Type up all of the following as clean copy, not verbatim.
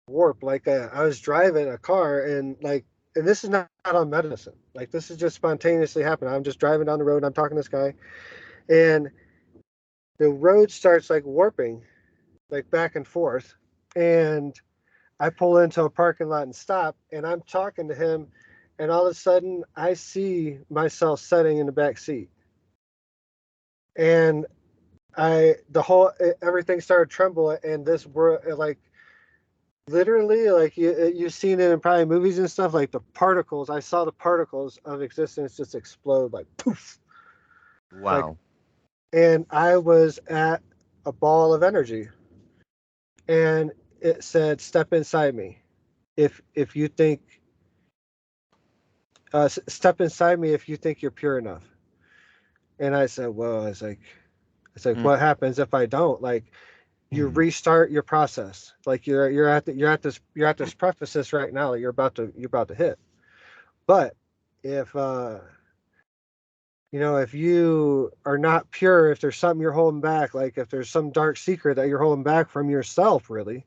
warp. Like I was driving a car and like, and this is not on medicine. Like this is just spontaneously happening. I'm just driving down the road. And I'm talking to this guy, and the road starts like warping, like back and forth, and I pull into a parking lot and stop, and I'm talking to him, and all of a sudden I see myself sitting in the back seat, and the whole everything started trembling, and this world like literally like you've seen it in probably movies and stuff like the particles. I saw the particles of existence just explode like poof, like, Wow. and I was at a ball of energy, and it said, "Step inside me if you think." Step inside me if you think you're pure enough. And I said, well, it's like, Mm, what happens if I don't? Like, you restart your process. Like you're at this precipice right now that you're about to hit. But if you know, if you are not pure, if there's something you're holding back, like if there's some dark secret that you're holding back from yourself, really,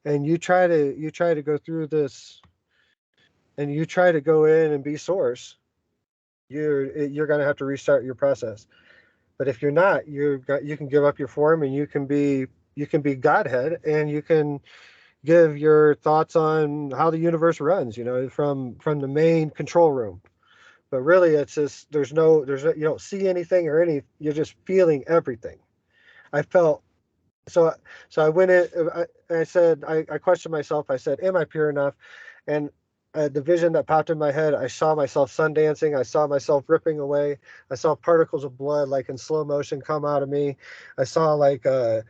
and you try to go through this, and you try to go in and be source, you're gonna have to restart your process. But if you're not, you can give up your form, and you can be Godhead, and you can give your thoughts on how the universe runs, you know, from the main control room. But really, it's just you don't see anything or any. You're just feeling everything. I felt so so I went in. I said I questioned myself. I said, "Am I pure enough?" And the vision that popped in my head, I saw myself sun dancing. I saw myself ripping away. I saw particles of blood like in slow motion come out of me. I saw like the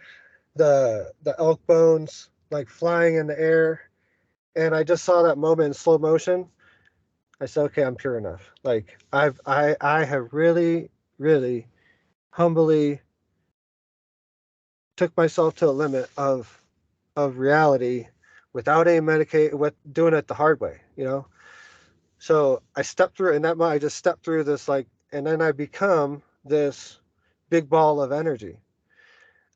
elk bones like flying in the air, and I just saw that moment in slow motion. I said, "Okay, I'm pure enough." Like I have really humbly took myself to a limit of reality without any medicate with doing it the hard way, you know. So I stepped through, and that I just stepped through this like, and then I become this big ball of energy.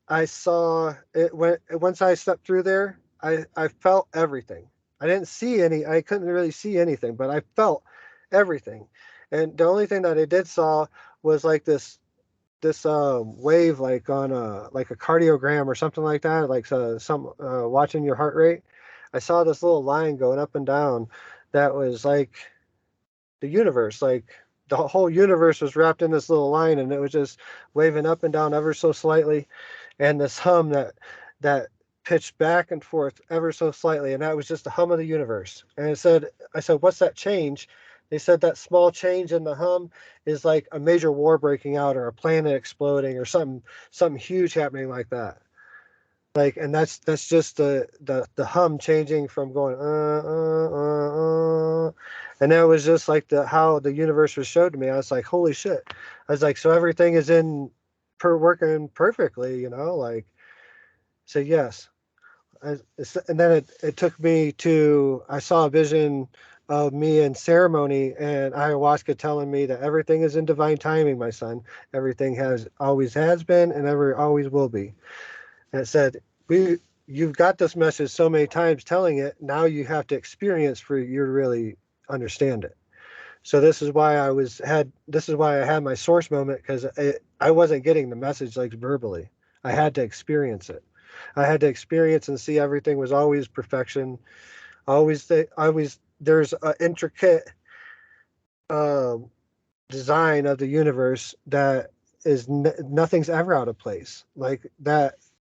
I saw it when once I stepped through there, I felt everything. I didn't see any, I couldn't really see anything, but I felt everything. And the only thing that I did saw was like this wave like on a cardiogram or something like that, like some watching your heart rate. I saw this little line going up and down that was like the universe, like the whole universe was wrapped in this little line, and it was just waving up and down ever so slightly, and this hum that pitched back and forth ever so slightly, and that was just the hum of the universe. And I said, what's that change? They said that small change in the hum is like a major war breaking out or a planet exploding or something huge happening like that. Like, and that's just the hum changing from going and that was just like the how the universe was showed to me. I was like, holy shit! I was like, so everything is in per working perfectly, you know, like. So yes, and then it took me to I saw a vision of me in ceremony and ayahuasca telling me that everything is in divine timing, my son. Everything has been and ever always will be. And it said, you've got this message so many times telling it, now you have to experience for you to really understand it. So this is why I had my source moment, because I wasn't getting the message like verbally. I had to experience it. I had to experience and see everything was always perfection. Always there's an intricate um, design of the universe that is nothing's ever out of place. Like that